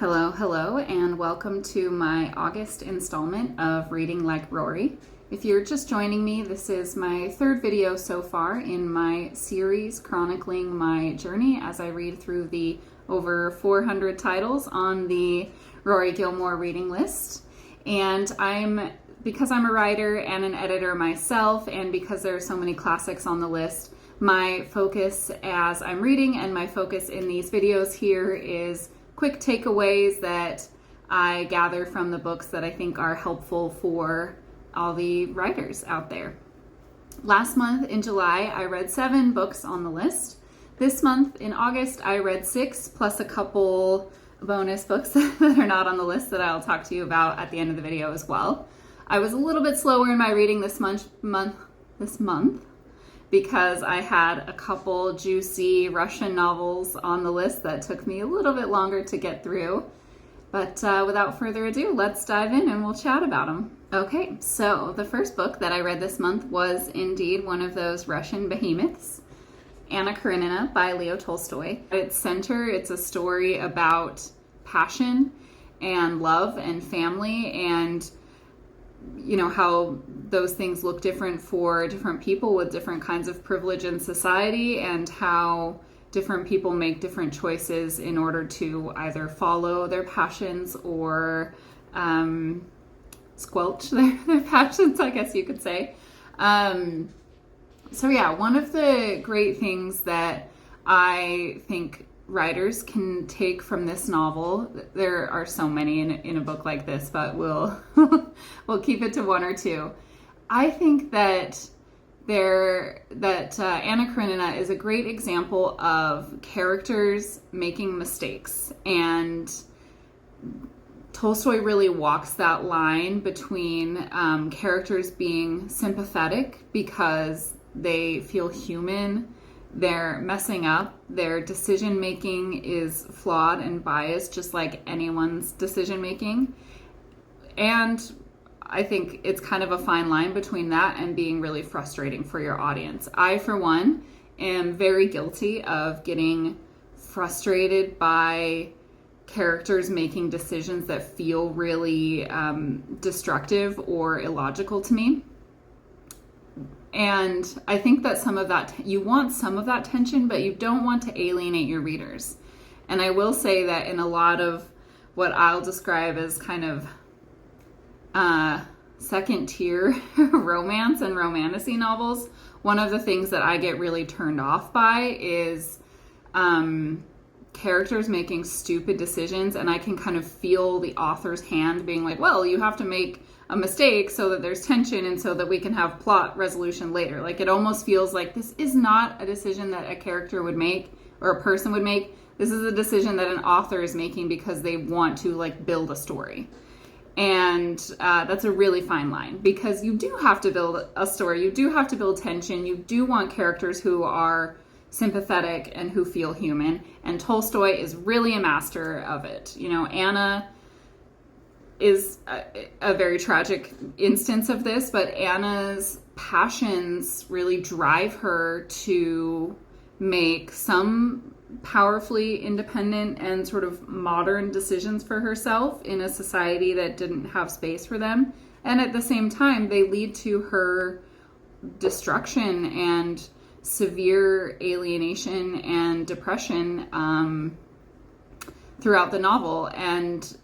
Hello, and welcome to my August installment of Reading Like Rory. If you're just joining me, this is my third video so far in my series chronicling my journey as I read through the over 400 titles on the Rory Gilmore reading list. And because I'm a writer and an editor myself, and because there are so many classics on the list, my focus as I'm reading and my focus in these videos here is quick takeaways that I gather from the books that I think are helpful for all the writers out there. Last month in July, I read 7 books on the list. This month in August, I read 6 plus a couple bonus books that are not on the list that I'll talk to you about at the end of the video as well. I was a little bit slower in my reading this month because I had a couple juicy Russian novels on the list that took me a little bit longer to get through. But without further ado, let's dive in and we'll chat about them. Okay, so the first book that I read this month was indeed one of those Russian behemoths, Anna Karenina by Leo Tolstoy. At its center, it's a story about passion and love and family and how those things look different for different people with different kinds of privilege in society, and how different people make different choices in order to either follow their passions or squelch their passions, I guess you could say. So yeah, one of the great things that I think writers can take from this novel, there are so many in a book like this, but we'll keep it to one or two. I think that Anna Karenina is a great example of characters making mistakes, and Tolstoy really walks that line between characters being sympathetic because they feel human, they're messing up, their decision making is flawed and biased just like anyone's decision making, and I think it's kind of a fine line between that and being really frustrating for your audience. I, for one, am very guilty of getting frustrated by characters making decisions that feel really destructive or illogical to me. And I think that some of that, you want some of that tension, but you don't want to alienate your readers. And I will say that in a lot of what I'll describe as kind of second tier romance and romantasy novels, one of the things that I get really turned off by is characters making stupid decisions, and I can kind of feel the author's hand being like, well, you have to make a mistake so that there's tension and so that we can have plot resolution later. Like, it almost feels like this is not a decision that a character would make or a person would make. This is a decision that an author is making because they want to build a story. And that's a really fine line, because you do have to build a story. You do have to build tension. You do want characters who are sympathetic and who feel human. And Tolstoy is really a master of it. Anna is a very tragic instance of this, but Anna's passions really drive her to make some powerfully independent and sort of modern decisions for herself in a society that didn't have space for them. And at the same time, they lead to her destruction and severe alienation and depression throughout the novel. And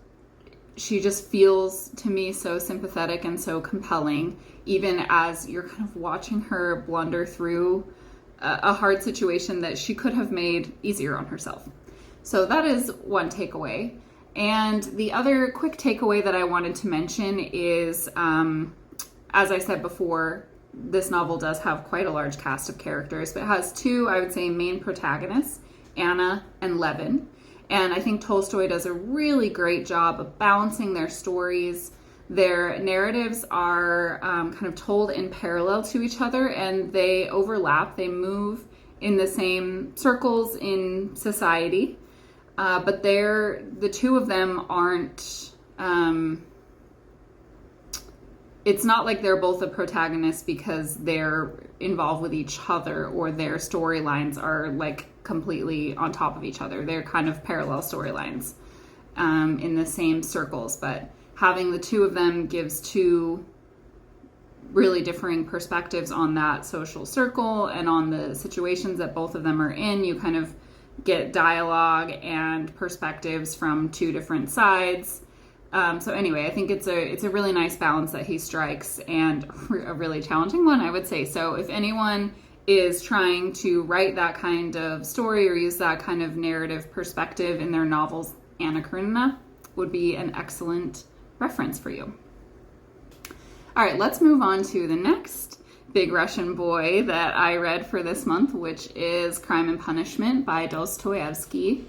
she just feels, to me, so sympathetic and so compelling, even as you're kind of watching her blunder through a hard situation that she could have made easier on herself. So that is one takeaway. And the other quick takeaway that I wanted to mention is, as I said before, this novel does have quite a large cast of characters, but it has 2, I would say, main protagonists, Anna and Levin. And I think Tolstoy does a really great job of balancing their stories. Their narratives are kind of told in parallel to each other, and they overlap. They move in the same circles in society, but the two of them aren't... it's not like they're both the protagonists because they're involved with each other or their storylines are completely on top of each other. They're kind of parallel storylines. in the same circles, but having the two of them gives two really differing perspectives on that social circle and on the situations that both of them are in. You kind of get dialogue and perspectives from two different sides. So anyway, I think it's a really nice balance that he strikes, and a really challenging one, I would say. So if anyone is trying to write that kind of story or use that kind of narrative perspective in their novels, Anna Karenina would be an excellent reference for you. All right, let's move on to the next big Russian boy that I read for this month, which is Crime and Punishment by Dostoyevski.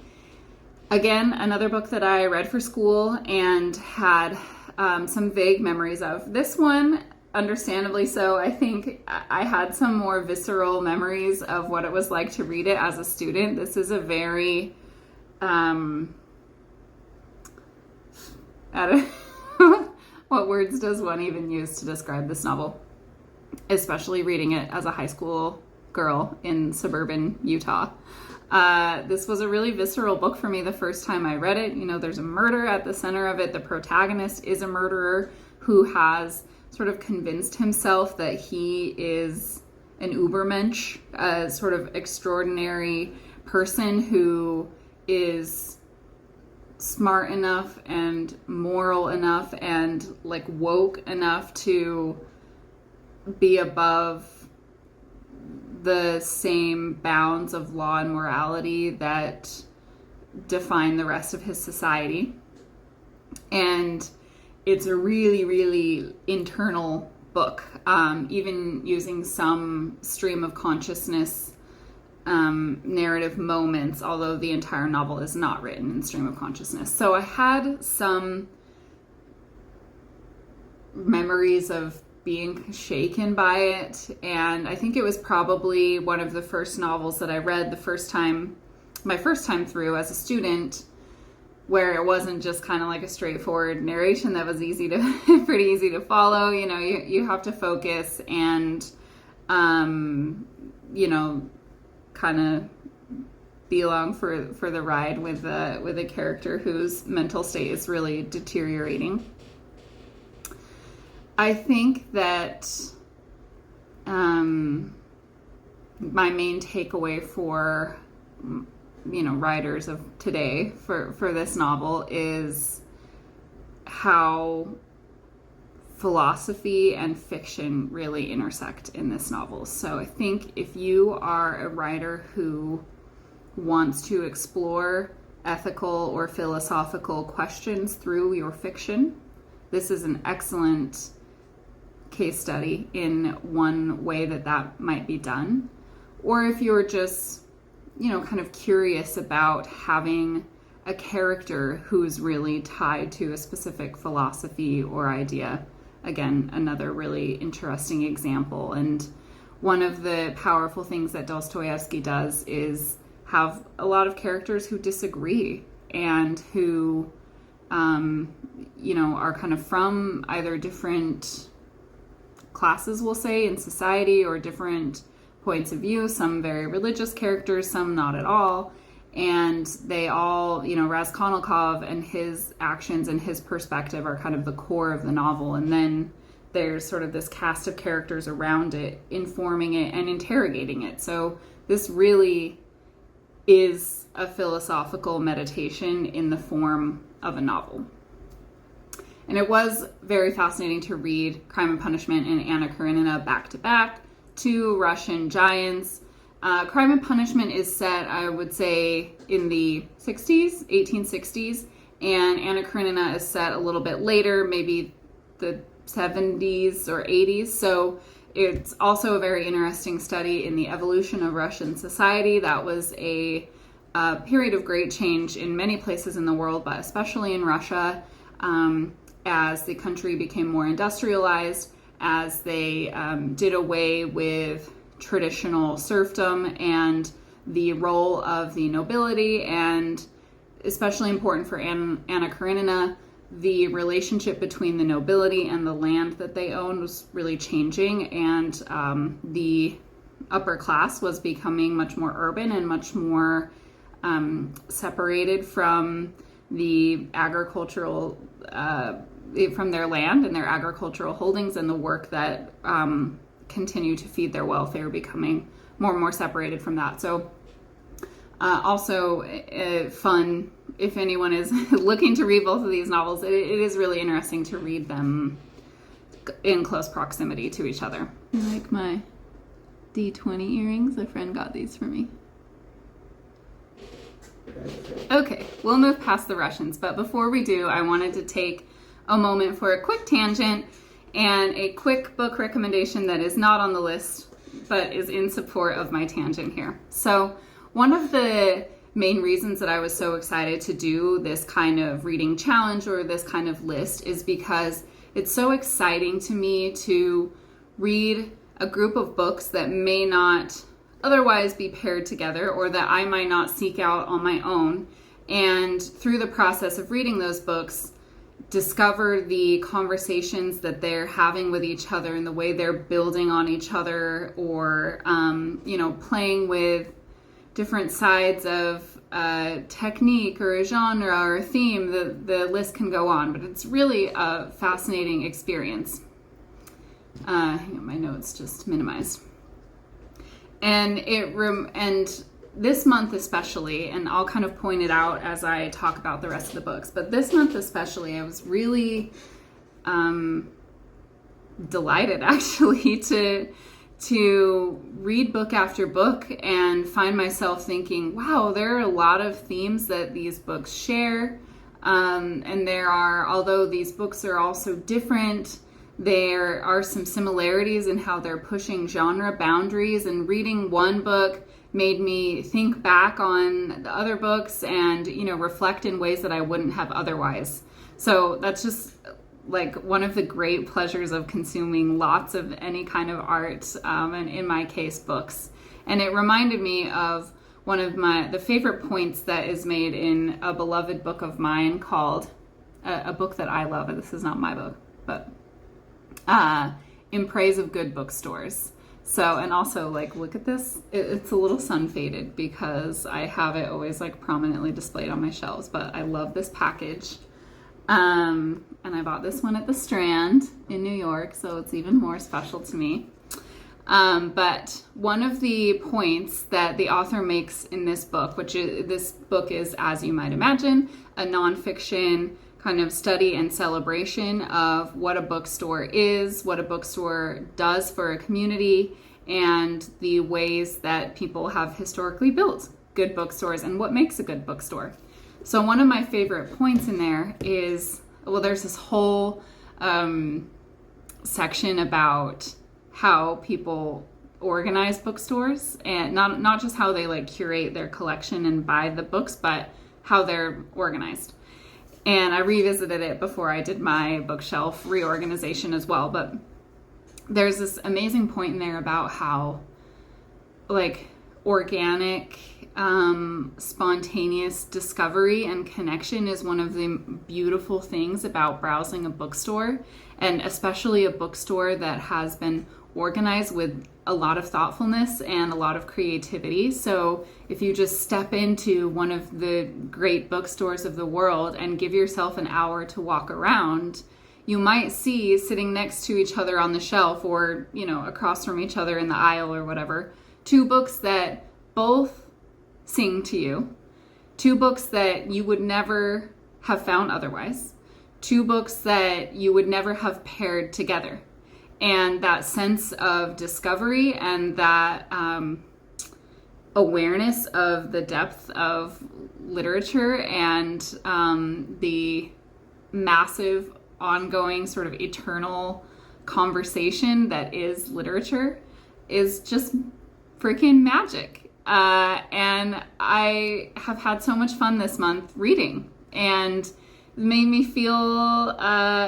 Again, another book that I read for school and had some vague memories of. This one, understandably so, I think I had some more visceral memories of what it was like to read it as a student. This is a very, what words does one even use to describe this novel? Especially reading it as a high school girl in suburban Utah. This was a really visceral book for me the first time I read it. You know, there's a murder at the center of it. The protagonist is a murderer who has sort of convinced himself that he is an Übermensch, a sort of extraordinary person who is smart enough and moral enough and like woke enough to be above the same bounds of law and morality that define the rest of his society. And it's a really, really internal book, even using some stream of consciousness narrative moments, although the entire novel is not written in stream of consciousness. So I had some memories of being shaken by it, and I think it was probably one of the first novels that I read my first time through as a student, where it wasn't just kind of like a straightforward narration that was pretty easy to follow. You know, you have to focus and, you know, kind of be along for the ride with a character whose mental state is really deteriorating. I think that my main takeaway for, you know, writers of today for this novel is how philosophy and fiction really intersect in this novel. So I think if you are a writer who wants to explore ethical or philosophical questions through your fiction, this is an excellent case study in one way that might be done. Or if you're just, you know, kind of curious about having a character who's really tied to a specific philosophy or idea, again, another really interesting example. And one of the powerful things that Dostoyevsky does is have a lot of characters who disagree and who, you know, are kind of from either different classes, we'll say, in society, or different points of view, some very religious characters, some not at all. And they all, you know, Raskolnikov and his actions and his perspective are kind of the core of the novel. And then there's sort of this cast of characters around it, informing it and interrogating it. So this really is a philosophical meditation in the form of a novel. And it was very fascinating to read Crime and Punishment and Anna Karenina back to back, two Russian giants. Crime and Punishment is set, I would say, in the 60s, 1860s, and Anna Karenina is set a little bit later, maybe the 70s or 80s. So it's also a very interesting study in the evolution of Russian society. That was a period of great change in many places in the world, but especially in Russia, as the country became more industrialized, as they did away with traditional serfdom and the role of the nobility, and especially important for Anna Karenina, the relationship between the nobility and the land that they owned was really changing, and the upper class was becoming much more urban and much more separated from the agricultural, from their land and their agricultural holdings, and the work that continue to feed their welfare, becoming more and more separated from that. So also fun if anyone is looking to read both of these novels. It is really interesting to read them in close proximity to each other. I like my D20 earrings. A friend got these for me. Okay, we'll move past the Russians, but before we do, I wanted to take a moment for a quick tangent and a quick book recommendation that is not on the list, but is in support of my tangent here. So one of the main reasons that I was so excited to do this kind of reading challenge or this kind of list is because it's so exciting to me to read a group of books that may not otherwise be paired together, or that I might not seek out on my own, and through the process of reading those books, discover the conversations that they're having with each other and the way they're building on each other, or playing with different sides of technique or a genre or a theme. The list can go on, but it's really a fascinating experience. Hang on, my notes just minimized. And this month especially, and I'll kind of point it out as I talk about the rest of the books, but this month especially, I was really delighted actually to read book after book and find myself thinking, wow, there are a lot of themes that these books share. And although these books are also different, there are some similarities in how they're pushing genre boundaries, and reading one book made me think back on the other books and, reflect in ways that I wouldn't have otherwise. So that's just like one of the great pleasures of consuming lots of any kind of art, and in my case, books. And it reminded me of one of the favorite points that is made in a beloved book of mine called, a book that I love, and this is not my book, but In Praise of Good Bookstores. So, and also, like, look at this. It's a little sun faded because I have it always like prominently displayed on my shelves, but I love this package. And I bought this one at the Strand in New York, so it's even more special to me. But one of the points that the author makes in this book, this book is, as you might imagine, a nonfiction kind of study and celebration of what a bookstore is, what a bookstore does for a community, and the ways that people have historically built good bookstores and what makes a good bookstore. So one of my favorite points in there is, there's this whole section about how people organize bookstores, and not just how they like curate their collection and buy the books, but how they're organized. And I revisited it before I did my bookshelf reorganization as well. But there's this amazing point in there about how, like, organic, spontaneous discovery and connection is one of the beautiful things about browsing a bookstore, and especially a bookstore that has been organized with a lot of thoughtfulness and a lot of creativity. So if you just step into one of the great bookstores of the world and give yourself an hour to walk around, you might see sitting next to each other on the shelf, or, across from each other in the aisle or whatever, two books that both sing to you, two books that you would never have found otherwise, two books that you would never have paired together. And that sense of discovery and that awareness of the depth of literature and the massive ongoing sort of eternal conversation that is literature is just freaking magic. And I have had so much fun this month reading, and it made me feel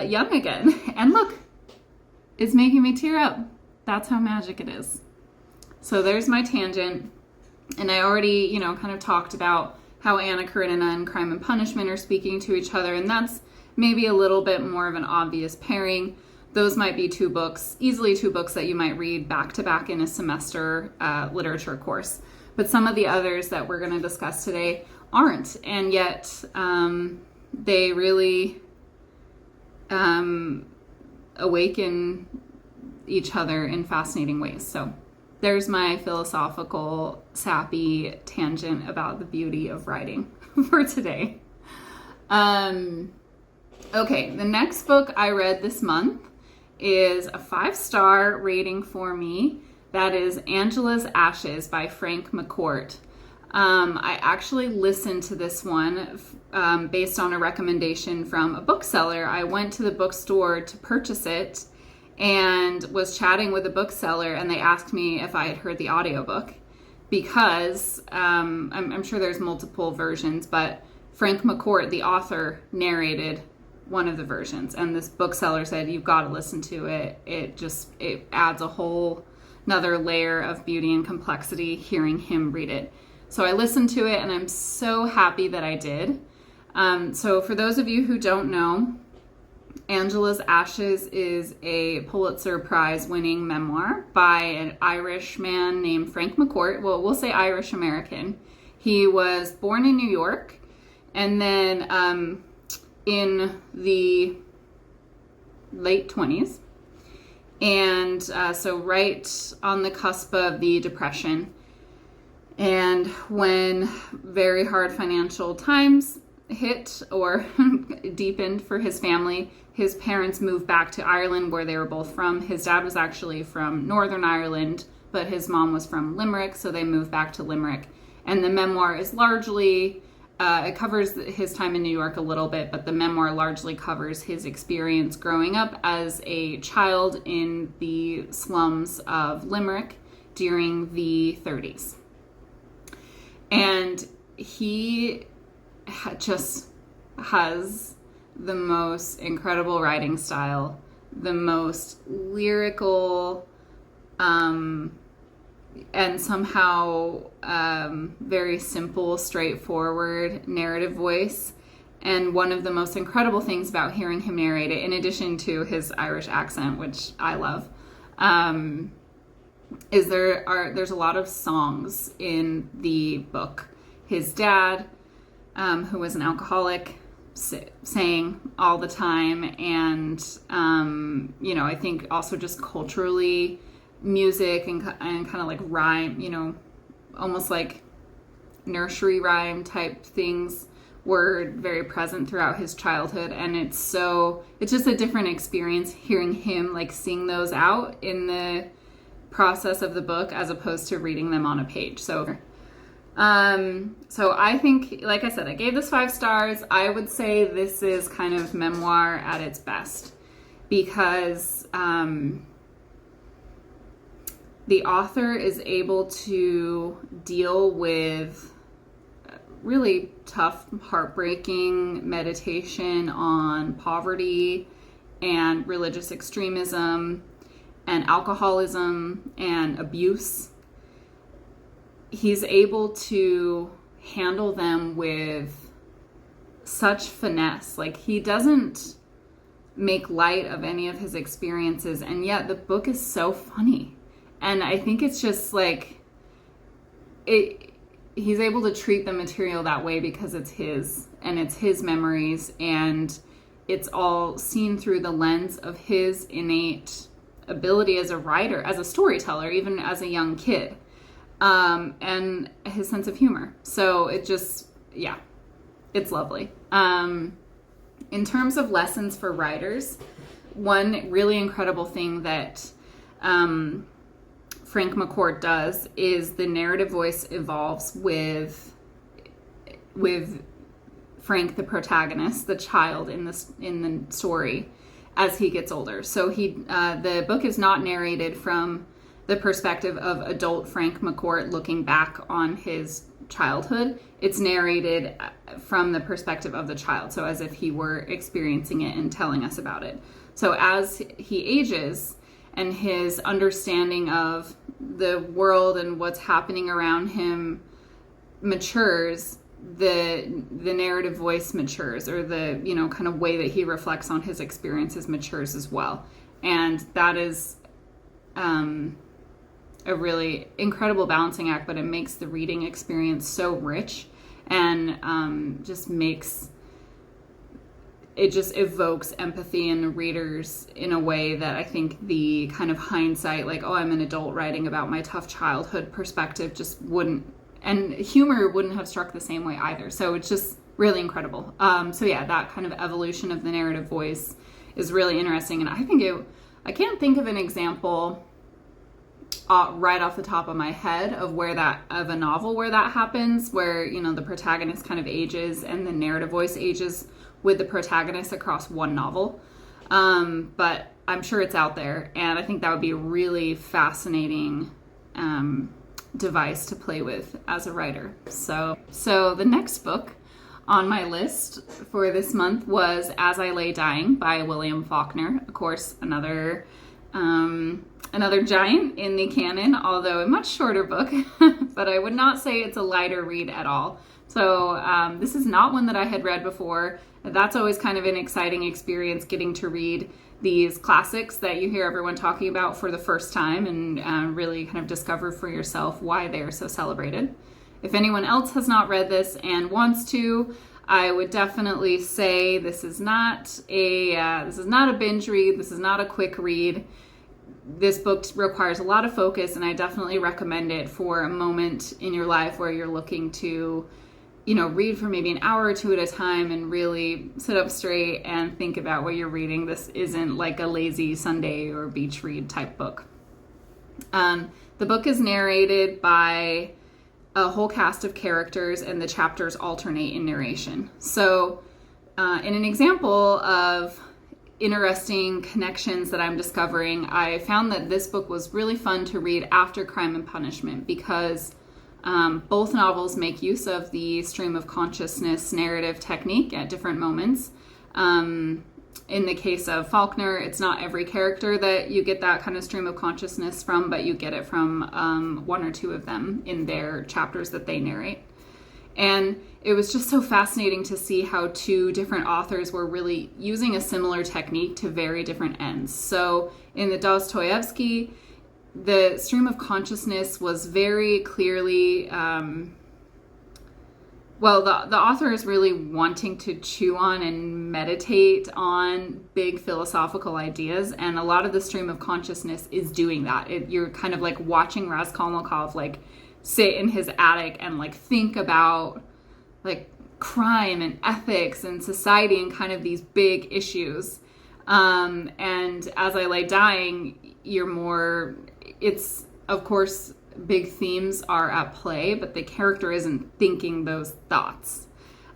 young again. And look, it's making me tear up. That's how magic it is. So there's my tangent. And I already, kind of talked about how Anna Karenina and Crime and Punishment are speaking to each other. And that's maybe a little bit more of an obvious pairing. Those might be easily two books that you might read back to back in a semester literature course. But some of the others that we're going to discuss today aren't. And yet they really awaken each other in fascinating ways. So there's my philosophical, sappy tangent about the beauty of writing for today. Okay, the next book I read this month is a 5-star rating for me. That is Angela's Ashes by Frank McCourt. I actually listened to this one based on a recommendation from a bookseller. I went to the bookstore to purchase it and was chatting with the bookseller, and they asked me if I had heard the audiobook because I'm sure there's multiple versions, but Frank McCourt, the author, narrated one of the versions, and this bookseller said, you've got to listen to it. It adds a whole another layer of beauty and complexity hearing him read it. So I listened to it, and I'm so happy that I did. So for those of you who don't know, Angela's Ashes is a Pulitzer Prize winning memoir by an Irish man named Frank McCourt. Well, we'll say Irish American. He was born in New York, and then in the late 20s. And so right on the cusp of the Depression. And when very hard financial times hit or deepened for his family, his parents moved back to Ireland, where they were both from. His dad was actually from Northern Ireland, but his mom was from Limerick, so they moved back to Limerick. And the memoir is largely, it covers his time in New York a little bit, but the memoir largely covers his experience growing up as a child in the slums of Limerick during the 30s. And he just has the most incredible writing style, the most lyrical, and somehow very simple, straightforward narrative voice. And one of the most incredible things about hearing him narrate it, in addition to his Irish accent, which I love, is there's a lot of songs in the book. His dad, who was an alcoholic, sang all the time, and I think also just culturally, music and kind of like rhyme, almost like nursery rhyme type things were very present throughout his childhood, and it's just a different experience hearing him like sing those out in the process of the book as opposed to reading them on a page. So I think, like I said, I gave this 5 stars. I would say this is kind of memoir at its best because the author is able to deal with really tough, heartbreaking meditation on poverty and religious extremism and alcoholism and abuse. He's able to handle them with such finesse. Like, he doesn't make light of any of his experiences, and yet the book is so funny. And I think it's just like, he's able to treat the material that way because it's his, and it's his memories, and it's all seen through the lens of his innate ability as a writer, as a storyteller, even as a young kid, and his sense of humor. So it just, it's lovely. In terms of lessons for writers, one really incredible thing that Frank McCourt does is the narrative voice evolves with Frank, the protagonist, the child in the story, as he gets older. So the book is not narrated from the perspective of adult Frank McCourt looking back on his childhood. It's narrated from the perspective of the child, so as if he were experiencing it and telling us about it. So as he ages and his understanding of the world and what's happening around him matures, the narrative voice matures, or the kind of way that he reflects on his experiences matures as well. And that is a really incredible balancing act, but it makes the reading experience so rich and just makes it just evokes empathy in readers in a way that I think the kind of hindsight, like, oh, I'm an adult writing about my tough childhood perspective, just wouldn't, and humor wouldn't have struck the same way either. So it's just really incredible. So yeah, that kind of evolution of the narrative voice is really interesting. And I can't think of an example right off the top of my head of a novel where that happens, where, you know, the protagonist kind of ages and the narrative voice ages with the protagonist across one novel. But I'm sure it's out there, and I think that would be a really fascinating device to play with as a writer. So the next book on my list for this month was As I Lay Dying by William Faulkner. Of course, another giant in the canon, although a much shorter book, but I would not say it's a lighter read at all. So this is not one that I had read before. That's always kind of an exciting experience, getting to read these classics that you hear everyone talking about for the first time, and really kind of discover for yourself why they're so celebrated. If anyone else has not read this and wants to, I would definitely say this is not a binge read. This is not a quick read. This book requires a lot of focus, and I definitely recommend it for a moment in your life where you're looking to, you know, read for maybe an hour or two at a time and really sit up straight and think about what you're reading. This isn't like a lazy Sunday or beach read type book. The book is narrated by a whole cast of characters, and the chapters alternate in narration. So in an example of interesting connections that I'm discovering, I found that this book was really fun to read after Crime and Punishment, because both novels make use of the stream of consciousness narrative technique at different moments. In the case of Faulkner, it's not every character that you get that kind of stream of consciousness from, but you get it from one or two of them in their chapters that they narrate. And it was just so fascinating to see how two different authors were really using a similar technique to very different ends. So in the Dostoyevski, the stream of consciousness was very clearly, the author is really wanting to chew on and meditate on big philosophical ideas, and a lot of the stream of consciousness is doing that. You're kind of like watching Raskolnikov like sit in his attic and like think about like crime and ethics and society and kind of these big issues. And As I Lay Dying, it's of course big themes are at play, but the character isn't thinking those thoughts,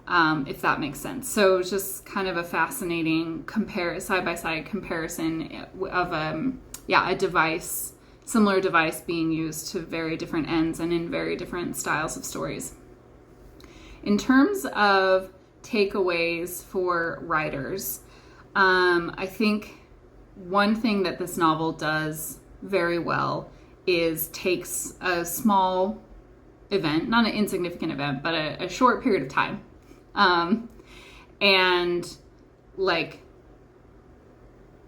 if that makes sense. So it's just kind of a fascinating side-by-side comparison of a device, similar device being used to very different ends and in very different styles of stories. In terms of takeaways for writers, I think one thing that this novel does very well is takes a small event, not an insignificant event, but a short period of time, and like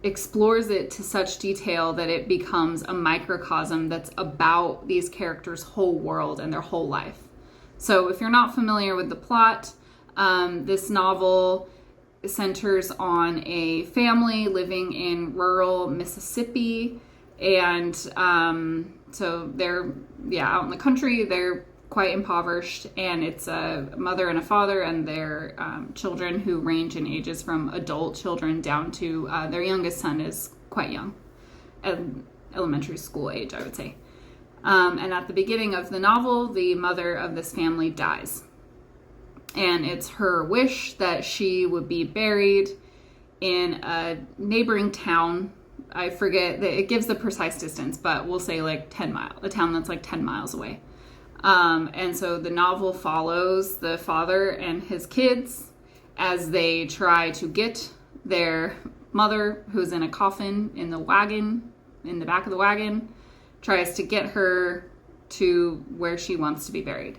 explores it to such detail that it becomes a microcosm that's about these characters' whole world and their whole life. So if you're not familiar with the plot, this novel centers on a family living in rural Mississippi, and so they're out in the country. They're quite impoverished, and it's a mother and a father and their children, who range in ages from adult children down to their youngest son is quite young, elementary school age, I would say. And at the beginning of the novel, the mother of this family dies, and it's her wish that she would be buried in a neighboring town. I forget, it gives the precise distance, but we'll say like 10 miles, a town that's like 10 miles away. And so the novel follows the father and his kids as they try to get their mother, who's in a coffin in the wagon, in the back of the wagon, tries to get her to where she wants to be buried.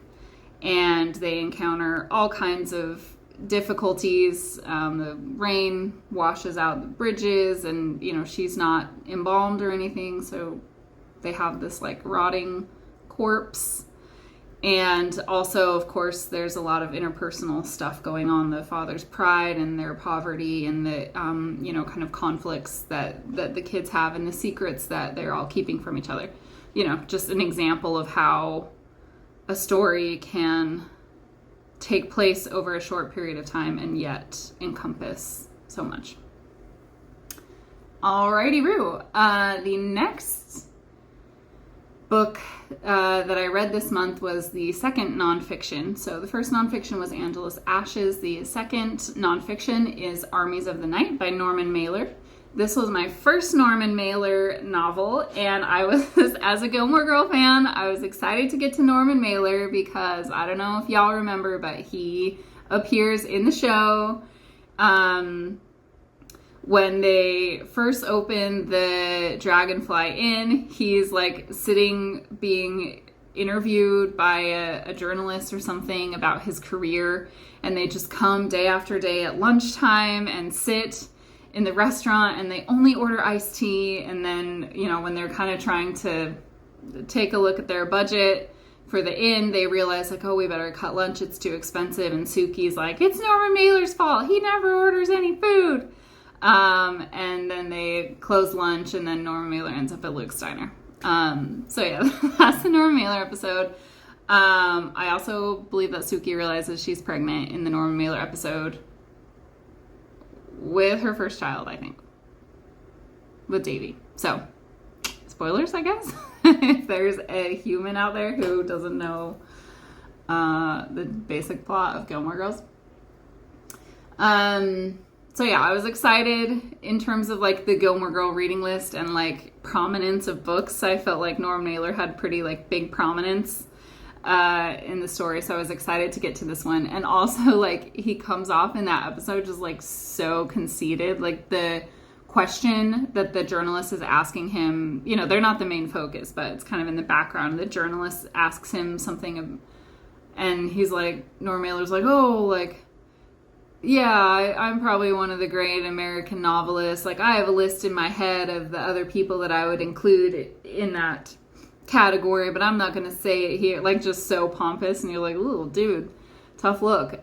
And they encounter all kinds of difficulties. The rain washes out the bridges, and she's not embalmed or anything, so they have this like rotting corpse. And also, of course, there's a lot of interpersonal stuff going on, the father's pride and their poverty and the, kind of conflicts that the kids have and the secrets that they're all keeping from each other. Just an example of how a story can take place over a short period of time and yet encompass so much. Alrighty, Roo. The next book that I read this month was the second nonfiction. So the first nonfiction was Angela's Ashes. The second nonfiction is Armies of the Night by Norman Mailer. This was my first Norman Mailer novel, and I was, as a Gilmore Girl fan, I was excited to get to Norman Mailer because I don't know if y'all remember, but he appears in the show. When they first open the Dragonfly Inn, he's like sitting being interviewed by a journalist or something about his career, and they just come day after day at lunchtime and sit in the restaurant, and they only order iced tea. And then, when they're kind of trying to take a look at their budget for the inn, they realize like, oh, we better cut lunch, it's too expensive. And Suki's like, it's Norman Mailer's fault, he never orders any food. And then they close lunch, and then Norman Mailer ends up at Luke's Diner. So yeah, that's the Norman Mailer episode. I also believe that Suki realizes she's pregnant in the Norman Mailer episode with her first child, I think, with Davy. So, spoilers, I guess, if there's a human out there who doesn't know the basic plot of Gilmore Girls. So yeah, I was excited in terms of like the Gilmore Girl reading list and like prominence of books. I felt like Norm Mailer had pretty like big prominence in the story, so I was excited to get to this one. And also, like, he comes off in that episode just like so conceited. Like the question that the journalist is asking him, they're not the main focus, but it's kind of in the background. The journalist asks him something, and he's like, Norm Mailer's like, oh, like, yeah, I'm probably one of the great American novelists. Like, I have a list in my head of the other people that I would include in that category, but I'm not going to say it here. Like, just so pompous, and you're like, ooh, dude, tough look.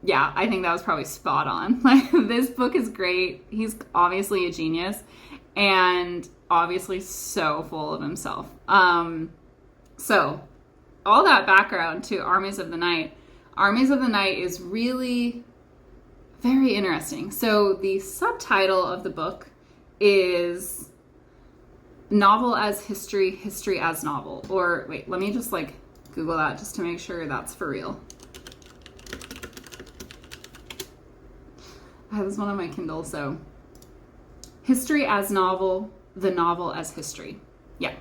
Yeah, I think that was probably spot on. Like, this book is great. He's obviously a genius, and obviously so full of himself. So, all that background to Armies of the Night. Armies of the Night is really very interesting. So the subtitle of the book is Novel as History, History as Novel. Or wait, let me just like Google that just to make sure that's for real. I have this one on my Kindle, so History as Novel, the Novel as History. Yeah.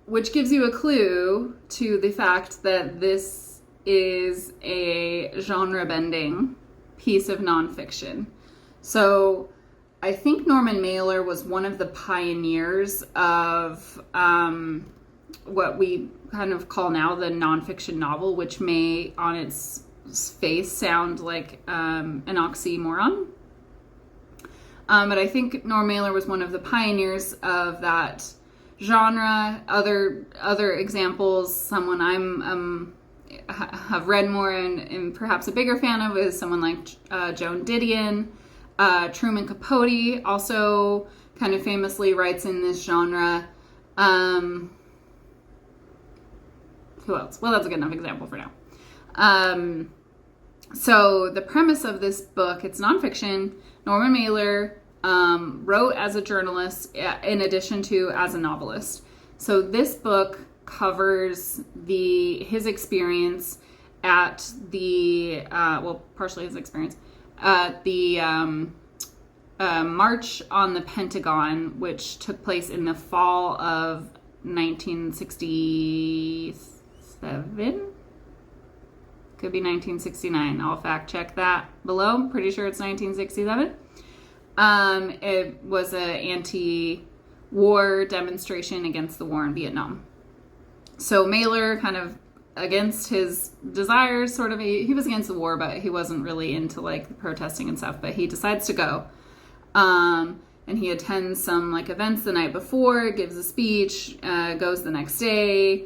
Which gives you a clue to the fact that this is a genre-bending piece of nonfiction. So I think Norman Mailer was one of the pioneers of what we kind of call now the nonfiction novel, which may on its face sound like an oxymoron. But I think Norman Mailer was one of the pioneers of that genre. Other examples, someone have read more and perhaps a bigger fan of is someone like Joan Didion. Truman Capote also kind of famously writes in this genre. Who else? Well, that's a good enough example for now. So the premise of this book, it's nonfiction. Norman Mailer wrote as a journalist in addition to as a novelist. So this book covers his experience at the, partially his experience, at the March on the Pentagon, which took place in the fall of 1967? Could be 1969. I'll fact check that below. Pretty sure it's 1967. It was an anti-war demonstration against the war in Vietnam. So Mailer, kind of against his desires, sort of, he was against the war, but he wasn't really into like the protesting and stuff, but he decides to go. and he attends some like events the night before, gives a speech, goes the next day,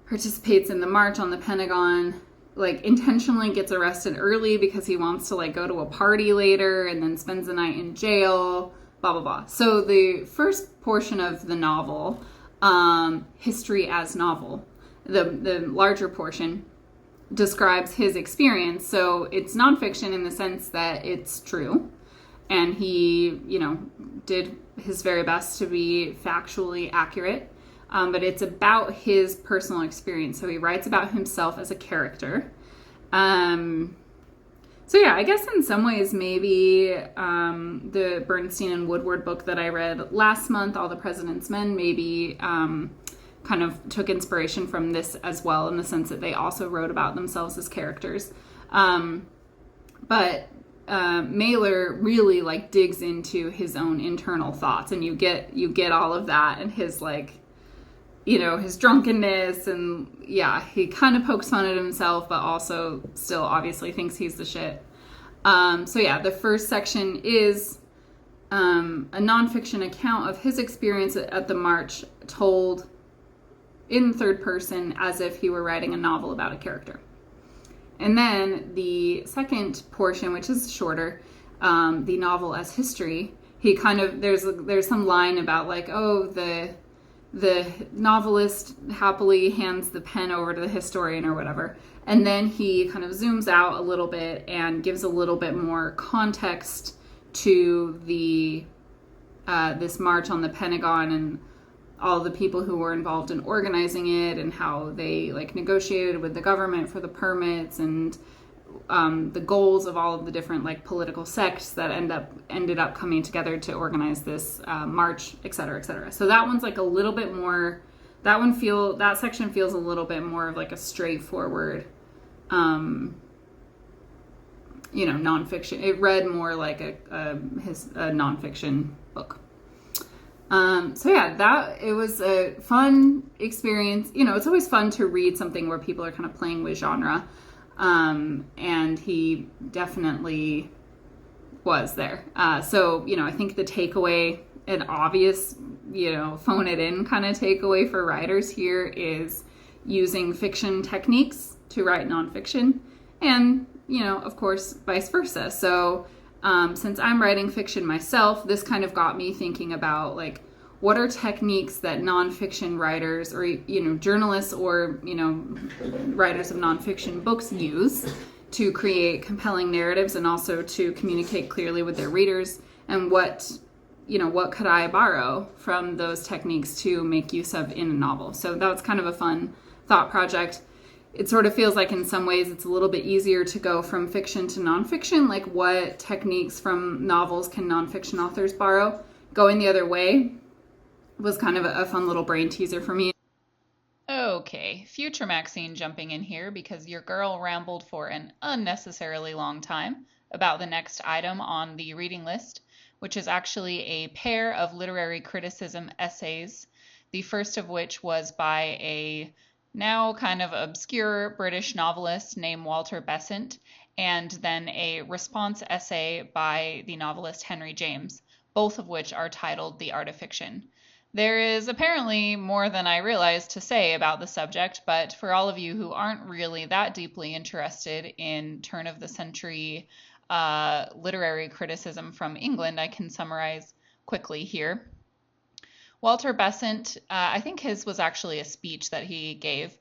participates in the march on the Pentagon, like intentionally gets arrested early because he wants to like go to a party later, and then spends the night in jail, blah, blah, blah. So the first portion of the novel, History as Novel, the larger portion, describes his experience. So it's nonfiction in the sense that it's true. And he, did his very best to be factually accurate. But it's about his personal experience. So he writes about himself as a character. So yeah, I guess in some ways maybe the Bernstein and Woodward book that I read last month, All the President's Men, maybe kind of took inspiration from this as well, in the sense that they also wrote about themselves as characters. But Mailer really like digs into his own internal thoughts, and you get all of that, and his like, his drunkenness, and yeah, he kind of pokes fun at himself, but also still obviously thinks he's the shit. So yeah, the first section is a nonfiction account of his experience at the march, told in third person as if he were writing a novel about a character. And then the second portion, which is shorter, the novel as history, he kind of, there's some line about like, oh, the novelist happily hands the pen over to the historian or whatever. And then he kind of zooms out a little bit and gives a little bit more context to the this march on the Pentagon and all the people who were involved in organizing it, and how they like negotiated with the government for the permits, and the goals of all of the different like political sects that ended up coming together to organize this march, et cetera, et cetera. So that one's like a little bit more, that section feels a little bit more of like a straightforward, nonfiction. It read more like a nonfiction book. So yeah, it was a fun experience. It's always fun to read something where people are kind of playing with genre. And he definitely was there. So, I think the takeaway, an obvious, phone it in kind of takeaway for writers here is using fiction techniques to write nonfiction, and, of course, vice versa. So, since I'm writing fiction myself, this kind of got me thinking about like, what are techniques that nonfiction writers or, journalists or, writers of nonfiction books use to create compelling narratives and also to communicate clearly with their readers, and what could I borrow from those techniques to make use of in a novel? So that was kind of a fun thought project. It sort of feels like in some ways it's a little bit easier to go from fiction to nonfiction, like what techniques from novels can nonfiction authors borrow? Going the other way was kind of a fun little brain teaser for me. Okay, future Maxine jumping in here because your girl rambled for an unnecessarily long time about the next item on the reading list, which is actually a pair of literary criticism essays, the first of which was by a now kind of obscure British novelist named Walter Besant, and then a response essay by the novelist Henry James, both of which are titled The Art of Fiction. There is apparently more than I realized to say about the subject, but for all of you who aren't really that deeply interested in turn-of-the-century literary criticism from England, I can summarize quickly here. Walter Besant, I think his was actually a speech that he gave.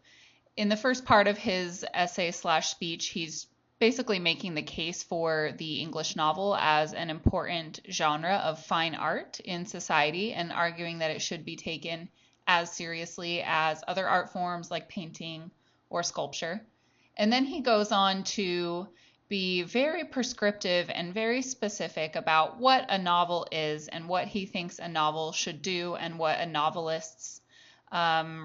In the first part of his essay/speech, he's basically making the case for the English novel as an important genre of fine art in society, and arguing that it should be taken as seriously as other art forms like painting or sculpture. And then he goes on to be very prescriptive and very specific about what a novel is and what he thinks a novel should do and what a novelist's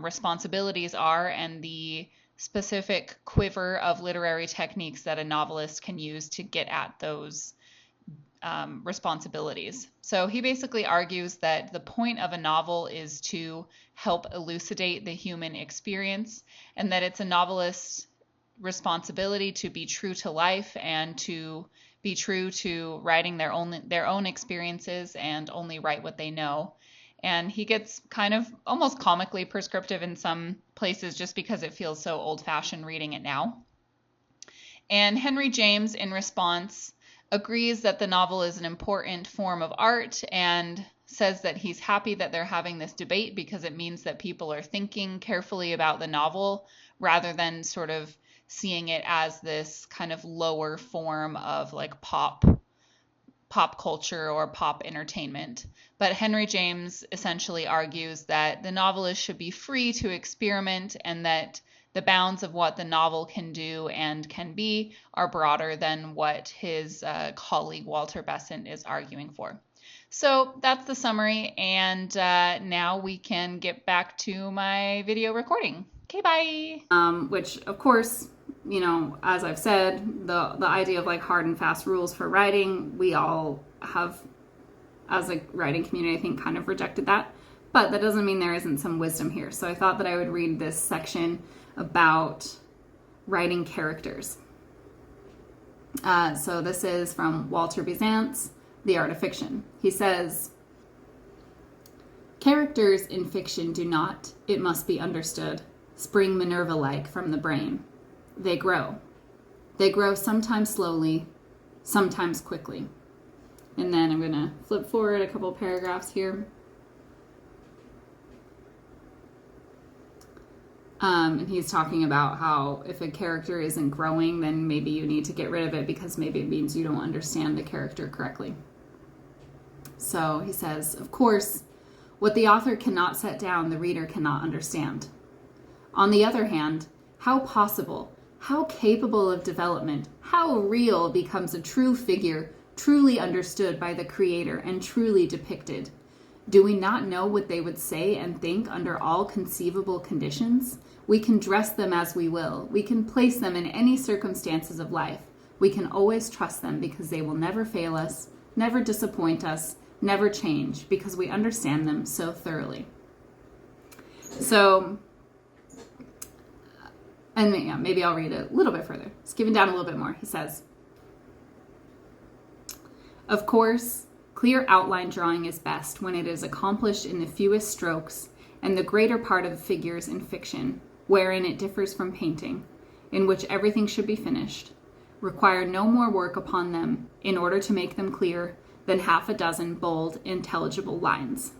responsibilities are, and the specific quiver of literary techniques that a novelist can use to get at those responsibilities. So he basically argues that the point of a novel is to help elucidate the human experience, and that it's a novelist's responsibility to be true to life and to be true to writing their own experiences and only write what they know. And he gets kind of almost comically prescriptive in some places just because it feels so old-fashioned reading it now. And Henry James, in response, agrees that the novel is an important form of art and says that he's happy that they're having this debate because it means that people are thinking carefully about the novel rather than sort of seeing it as this kind of lower form of like pop culture or pop entertainment. But Henry James essentially argues that the novelist should be free to experiment and that the bounds of what the novel can do and can be are broader than what his colleague Walter Besant is arguing for. So that's the summary, and now we can get back to my video recording. Okay, bye! Which, of course, you know, as I've said, the idea of like hard and fast rules for writing, we all have, as a writing community, I think kind of rejected that. But that doesn't mean there isn't some wisdom here. So I thought that I would read this section about writing characters. So this is from Walter Besant's The Art of Fiction. He says, "Characters in fiction do not, it must be understood, spring Minerva-like from the brain. They grow. They grow sometimes slowly, sometimes quickly." And then I'm going to flip forward a couple paragraphs here. And he's talking about how if a character isn't growing, then maybe you need to get rid of it because maybe it means you don't understand the character correctly. So he says, "Of course, what the author cannot set down, the reader cannot understand. On the other hand, how possible, how capable of development, how real becomes a true figure, truly understood by the creator and truly depicted? Do we not know what they would say and think under all conceivable conditions? We can dress them as we will. We can place them in any circumstances of life. We can always trust them because they will never fail us, never disappoint us, never change, because we understand them so thoroughly." So, and yeah, maybe I'll read it a little bit further. Skipping down a little bit more. He says, "Of course, clear outline drawing is best when it is accomplished in the fewest strokes, and the greater part of figures in fiction, wherein it differs from painting, in which everything should be finished, require no more work upon them in order to make them clear than half a dozen bold, intelligible lines."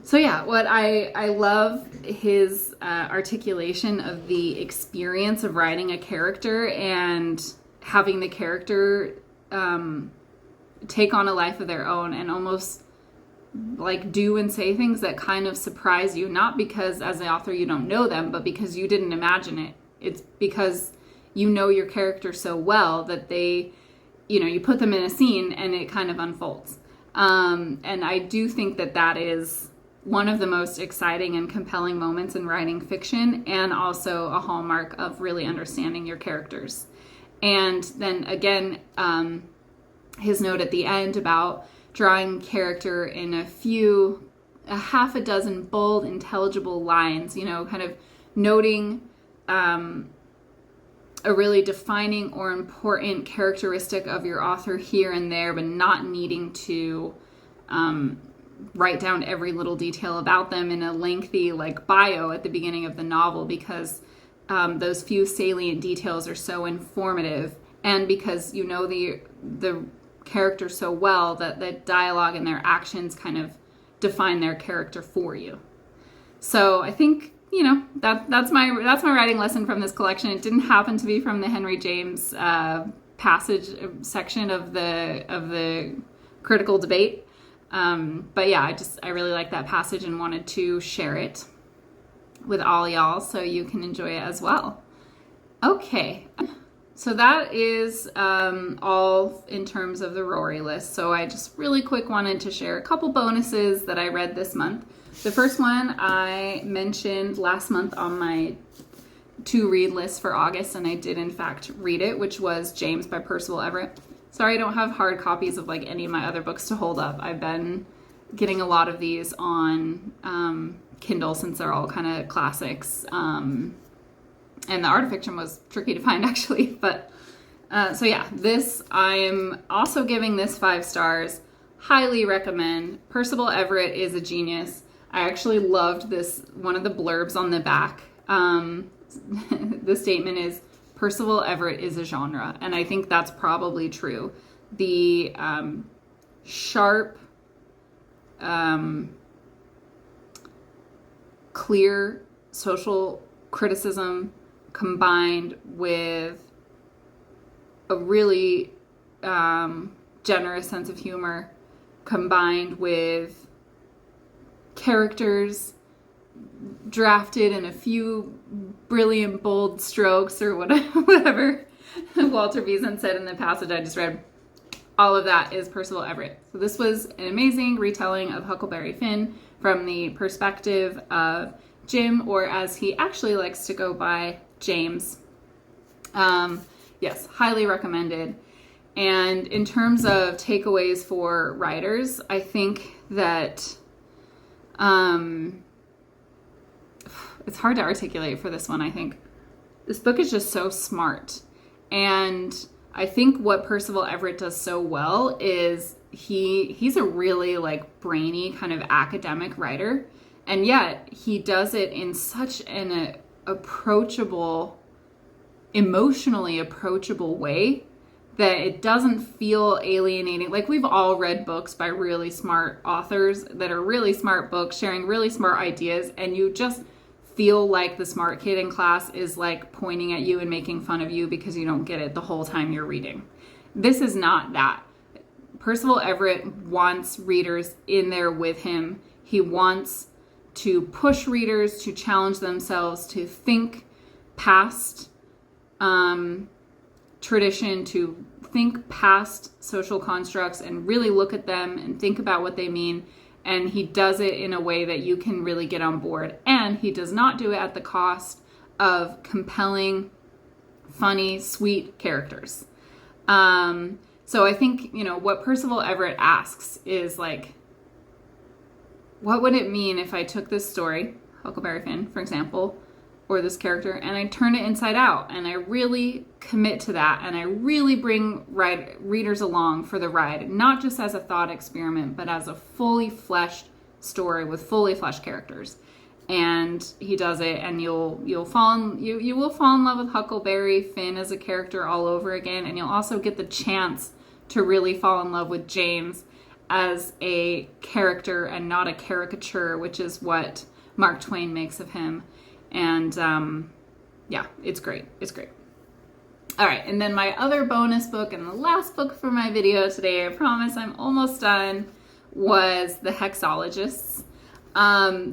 So yeah, what I love his articulation of the experience of writing a character and having the character take on a life of their own and almost like do and say things that kind of surprise you, not because as the author you don't know them, but because you didn't imagine it. It's because you know your character so well that they, you know, you put them in a scene and it kind of unfolds. And I do think that that is one of the most exciting and compelling moments in writing fiction, and also a hallmark of really understanding your characters. And then again, his note at the end about drawing character in a half a dozen bold, intelligible lines, you know, kind of noting a really defining or important characteristic of your author here and there, but not needing to write down every little detail about them in a lengthy like bio at the beginning of the novel, because those few salient details are so informative, and because you know the character so well that the dialogue and their actions kind of define their character for you. So I think, you know, that's my writing lesson from this collection. It didn't happen to be from the Henry James passage section of the critical debate, but yeah, I really like that passage and wanted to share it with all y'all so you can enjoy it as well. Okay, so that is all in terms of the Rory list. So I just really quick wanted to share a couple bonuses that I read this month. The first one I mentioned last month on my to-read list for August, and I did in fact read it, which was James by Perceval Everett. Sorry I don't have hard copies of like any of my other books to hold up. I've been getting a lot of these on Kindle since they're all kind of classics. And the art of fiction was tricky to find, actually. But so yeah, this, I'm also giving this 5 stars. Highly recommend. Perceval Everett is a genius. I actually loved this, one of the blurbs on the back. The statement is, Perceval Everett is a genre. And I think that's probably true. The sharp, clear social criticism combined with a really generous sense of humor, combined with characters drafted in a few brilliant, bold strokes, or whatever Walter Beeson said in the passage I just read. All of that is Perceval Everett. So this was an amazing retelling of Huckleberry Finn from the perspective of Jim, or as he actually likes to go by, James. Yes, highly recommended. And in terms of takeaways for writers, I think that it's hard to articulate for this one. I think this book is just so smart. And I think what Perceval Everett does so well is he's a really like brainy kind of academic writer. And yet he does it in such an approachable, emotionally approachable way that it doesn't feel alienating. Like, we've all read books by really smart authors that are really smart books, sharing really smart ideas, and you just feel like the smart kid in class is like pointing at you and making fun of you because you don't get it the whole time you're reading. This is not that. Perceval Everett wants readers in there with him. He wants to push readers to challenge themselves, to think past tradition, to think past social constructs and really look at them and think about what they mean. And he does it in a way that you can really get on board. And he does not do it at the cost of compelling, funny, sweet characters. So I think, what Perceval Everett asks is like, what would it mean if I took this story, Huckleberry Finn, for example, or this character, and I turn it inside out, and I really commit to that, and I really bring readers along for the ride, not just as a thought experiment, but as a fully fleshed story with fully fleshed characters. And he does it, and you will fall in love with Huckleberry Finn as a character all over again, and you'll also get the chance to really fall in love with James as a character and not a caricature, which is what Mark Twain makes of him. And yeah, it's great. It's great. All right, and then my other bonus book and the last book for my video today, I promise I'm almost done, was The Hexologists.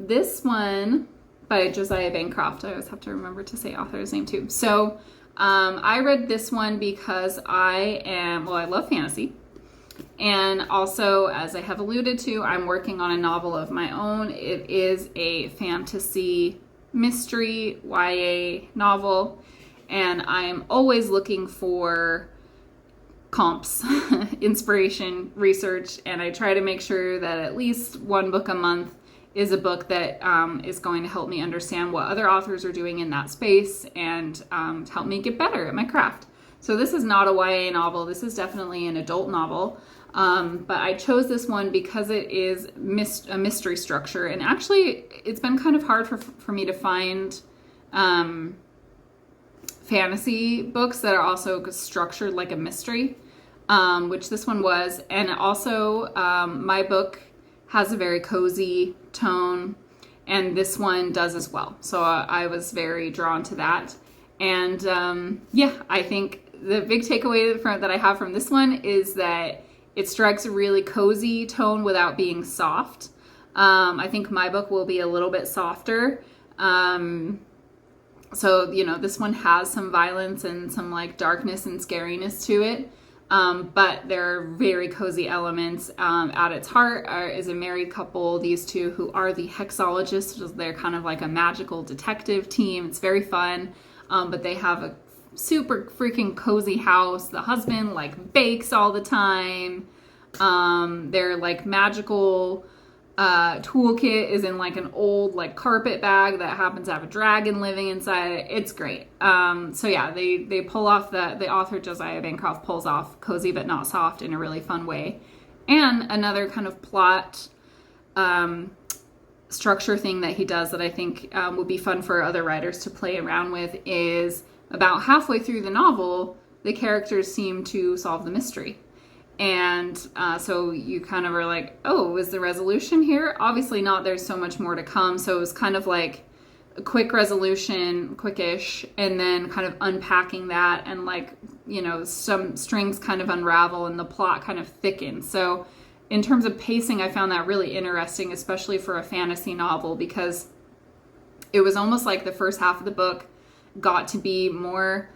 This one by Josiah Bancroft. I always have to remember to say author's name too. So I read this one because I love fantasy. And also, as I have alluded to, I'm working on a novel of my own. It is a fantasy mystery YA novel, and I'm always looking for comps, inspiration, research, and I try to make sure that at least one book a month is a book that is going to help me understand what other authors are doing in that space and to help me get better at my craft. So this is not a YA novel. This is definitely an adult novel. But I chose this one because it is a mystery structure. And actually, it's been kind of hard for me to find fantasy books that are also structured like a mystery, which this one was. And also, my book has a very cozy tone, and this one does as well. So I was very drawn to that. And I think the big takeaway that I have from this one is that it strikes a really cozy tone without being soft. I think my book will be a little bit softer. So, this one has some violence and some like darkness and scariness to it. But there are very cozy elements. At its heart is a married couple, these two who are the Hexologists. They're kind of like a magical detective team. It's very fun. But they have a super freaking cozy house. The husband like bakes all the time. They're like magical toolkit is in like an old like carpet bag that happens to have a dragon living inside it. It's great. So yeah, they pull off the author Josiah Bancroft pulls off cozy but not soft in a really fun way. And another kind of plot structure thing that he does that I think would be fun for other writers to play around with is about halfway through the novel, the characters seem to solve the mystery. And so you kind of are like, oh, is the resolution here? Obviously not. There's so much more to come. So it was kind of like a quick resolution, quickish, and then kind of unpacking that and like, you know, some strings kind of unravel and the plot kind of thickens. So in terms of pacing, I found that really interesting, especially for a fantasy novel, because it was almost like the first half of the book got to be more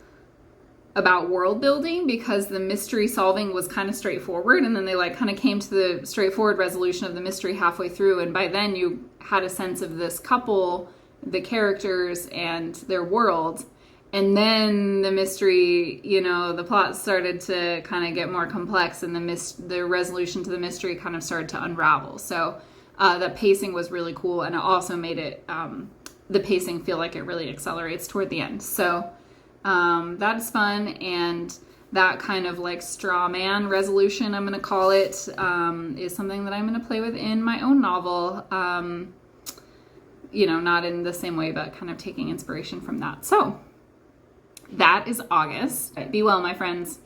about world building because the mystery solving was kind of straightforward, and then they like kind of came to the straightforward resolution of the mystery halfway through, and by then you had a sense of this couple, the characters and their world, and then the mystery, you know, the plot started to kind of get more complex, and the resolution to the mystery kind of started to unravel. So the pacing was really cool, and it also made it the pacing feel like it really accelerates toward the end. So that's fun, and that kind of like straw man resolution, I'm going to call it, is something that I'm going to play with in my own novel. You know, not in the same way, but kind of taking inspiration from that. So that is August. Be well, my friends.